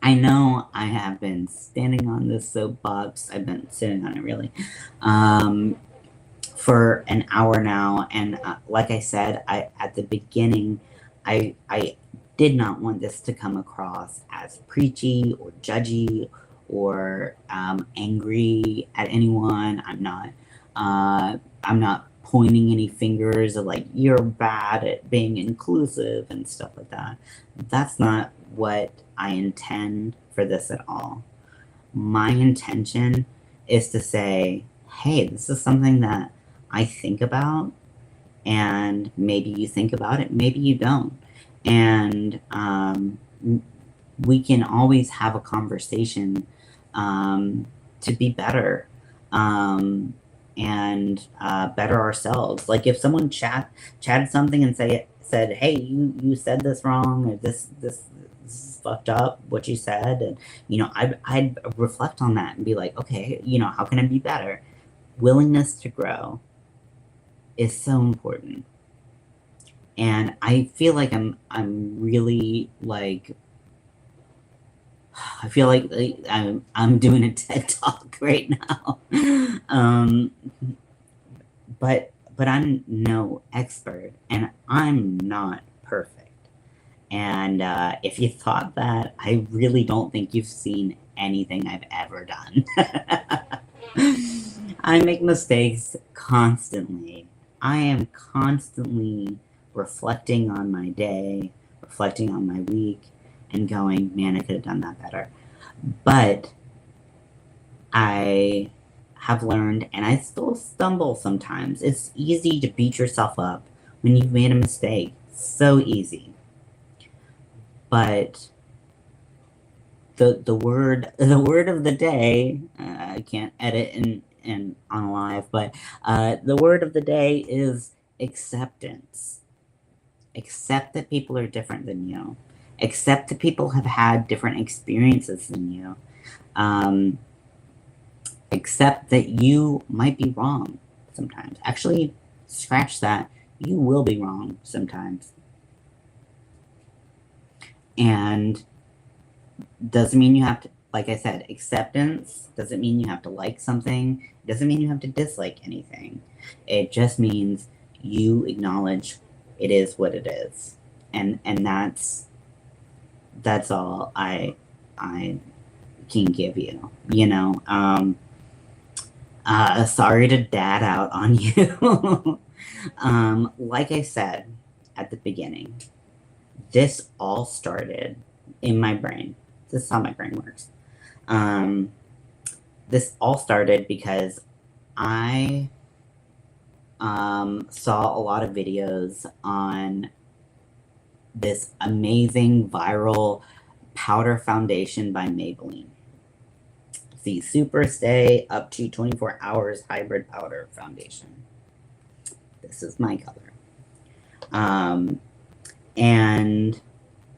I know I have been standing on this soapbox, I've been sitting on it really, for an hour now, and like I said, at the beginning, I did not want this to come across as preachy or judgy or angry at anyone. I'm not pointing any fingers of like, you're bad at being inclusive and stuff like that. That's not what I intend for this at all. My intention is to say, hey, this is something that I think about, and maybe you think about it, maybe you don't. And we can always have a conversation, to be better, and better ourselves. Like, if someone chatted something and said, hey, you said this wrong, or this is fucked up, what you said, and, you know, I'd reflect on that and be like, okay, you know, how can I be better? Willingness to grow is so important. And I feel like I'm really, like, I feel like I'm doing a TED talk right now. But I'm no expert, and I'm not perfect. And if you thought that, I really don't think you've seen anything I've ever done. I make mistakes constantly. I am constantly reflecting on my day, reflecting on my week, and going, man, I could have done that better. But I have learned, and I still stumble sometimes. It's easy to beat yourself up when you've made a mistake. So easy. But the word of the day, I can't edit and on live, but the word of the day is acceptance. Accept that people are different than you. Accept that people have had different experiences than you. Accept that you might be wrong sometimes. Actually, scratch that. You will be wrong sometimes. And doesn't mean you have to, like I said, acceptance doesn't mean you have to like something. It doesn't mean you have to dislike anything. It just means you acknowledge it is what it is. And that's all I can give you, you know. Sorry to dad out on you. Like I said at the beginning, this all started in my brain. This is how my brain works. Um, this all started because I saw a lot of videos on this amazing viral powder foundation by Maybelline. The Super Stay Up to 24 Hours Hybrid Powder Foundation. This is my color. And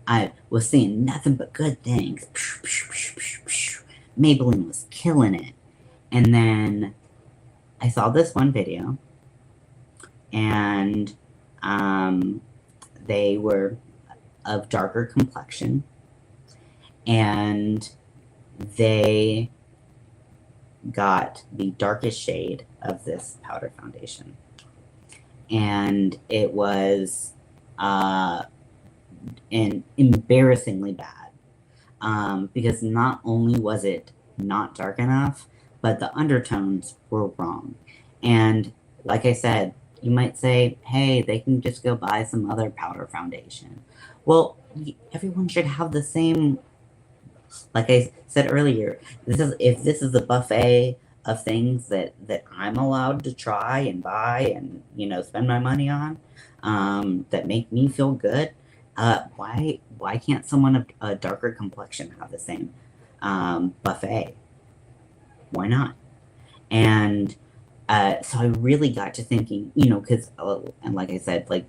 I was seeing nothing but good things. Maybelline was killing it. And then I saw this one video, and they were of darker complexion, and they got the darkest shade of this powder foundation. And it was embarrassingly bad, because not only was it not dark enough, but the undertones were wrong. And like I said, you might say, hey, they can just go buy some other powder foundation. Well, everyone should have the same. Like I said earlier, if this is a buffet of things that I'm allowed to try and buy and, you know, spend my money on, that make me feel good, why can't someone of a darker complexion have the same buffet? Why not? And so I really got to thinking, you know, because and like I said, like,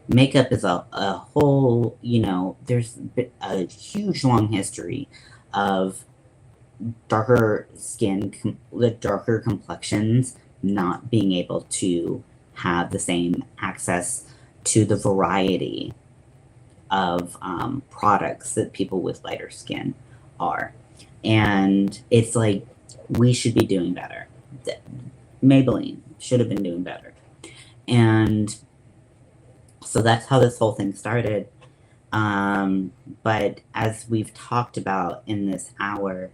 makeup is a whole, you know, there's a huge long history of darker skin, darker complexions not being able to have the same access to the variety of products that people with lighter skin are. And it's like, we should be doing better. Maybelline should have been doing better. And so that's how this whole thing started. But as we've talked about in this hour,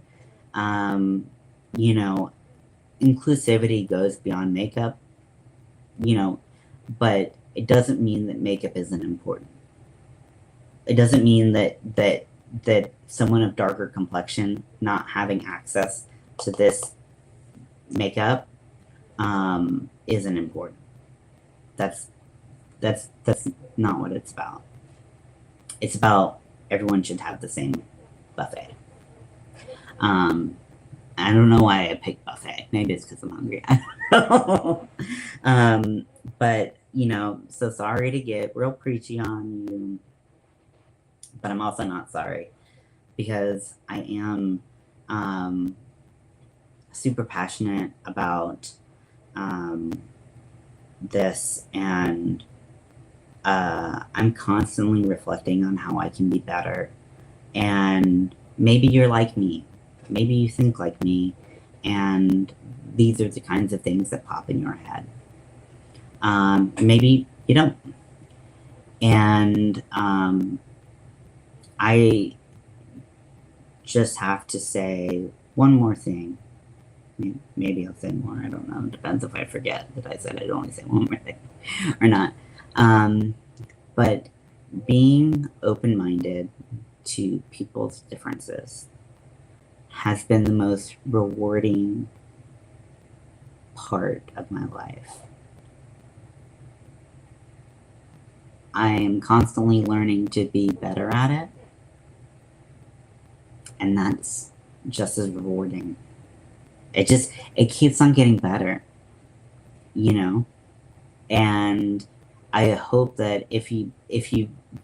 you know, inclusivity goes beyond makeup, you know, but it doesn't mean that makeup isn't important. It doesn't mean that someone of darker complexion not having access to this makeup isn't important. That's not what it's about. It's about everyone should have the same buffet. I don't know why I picked buffet. Maybe it's because I'm hungry. I don't know. But, you know, so sorry to get real preachy on you, but I'm also not sorry, because I am super passionate about this, and I'm constantly reflecting on how I can be better. And maybe you're like me. Maybe you think like me, and these are the kinds of things that pop in your head. Maybe you don't. And I just have to say one more thing. Maybe I'll say more. I don't know. It depends if I forget that I said I'd only say one more thing or not. But being open-minded to people's differences has been the most rewarding part of my life. I am constantly learning to be better at it, and that's just as rewarding. It keeps on getting better, you know? And I hope that if you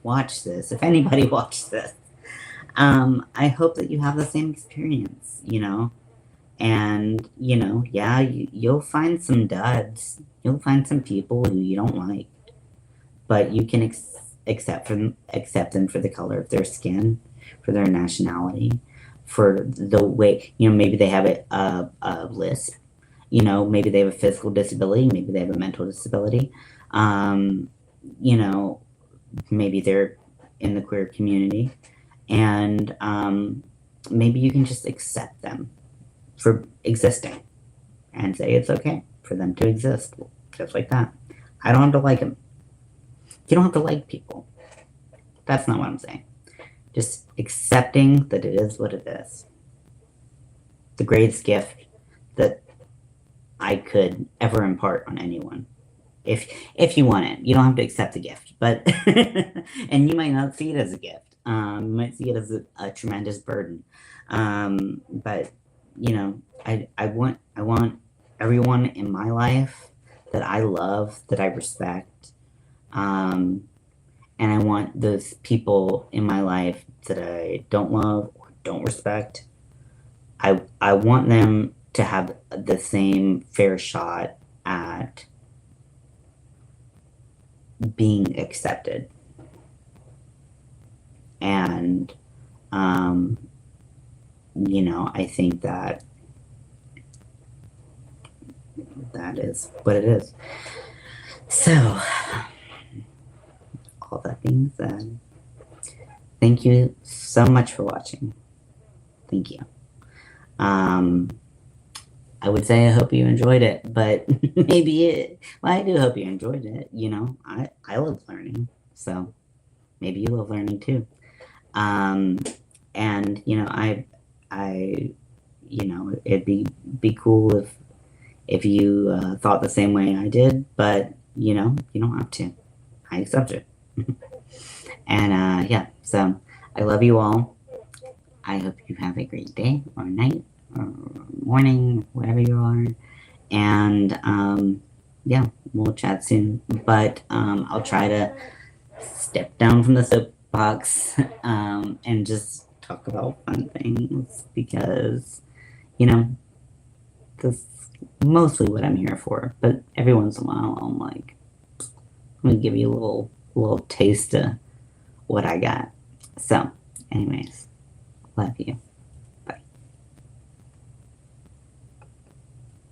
watch this, if anybody watched this, I hope that you have the same experience, you know? And, you know, yeah, you'll find some duds. You'll find some people who you don't like. But you can accept them for the color of their skin, for their nationality, for the way, maybe they have a lisp, maybe they have a physical disability, maybe they have a mental disability, um, you know, maybe they're in the queer community, and maybe you can just accept them for existing and say it's okay for them to exist just like that. I don't have to like them. You don't have to like people. That's not what I'm saying. Just accepting that it is what it is. The greatest gift that I could ever impart on anyone. If you want it, you don't have to accept the gift, but and you might not see it as a gift. You might see it as a tremendous burden. But I want everyone in my life that I love, that I respect, and I want those people in my life that I don't love or don't respect. I want them to have the same fair shot at being accepted. And I think that is what it is. So, all that being said, thank you so much for watching. Thank you. I would say I hope you enjoyed it, but I do hope you enjoyed it. I love learning, so maybe you love learning too. And it'd be cool if you thought the same way I did, but you don't have to. I accept it. And yeah, so I love you all. I hope you have a great day or night or morning, wherever you are. And yeah, we'll chat soon. But I'll try to step down from the soapbox and just talk about fun things because, that's mostly what I'm here for. But every once in a while, I'm like, I'm gonna give you a little taste of what I got. So, anyways, love you.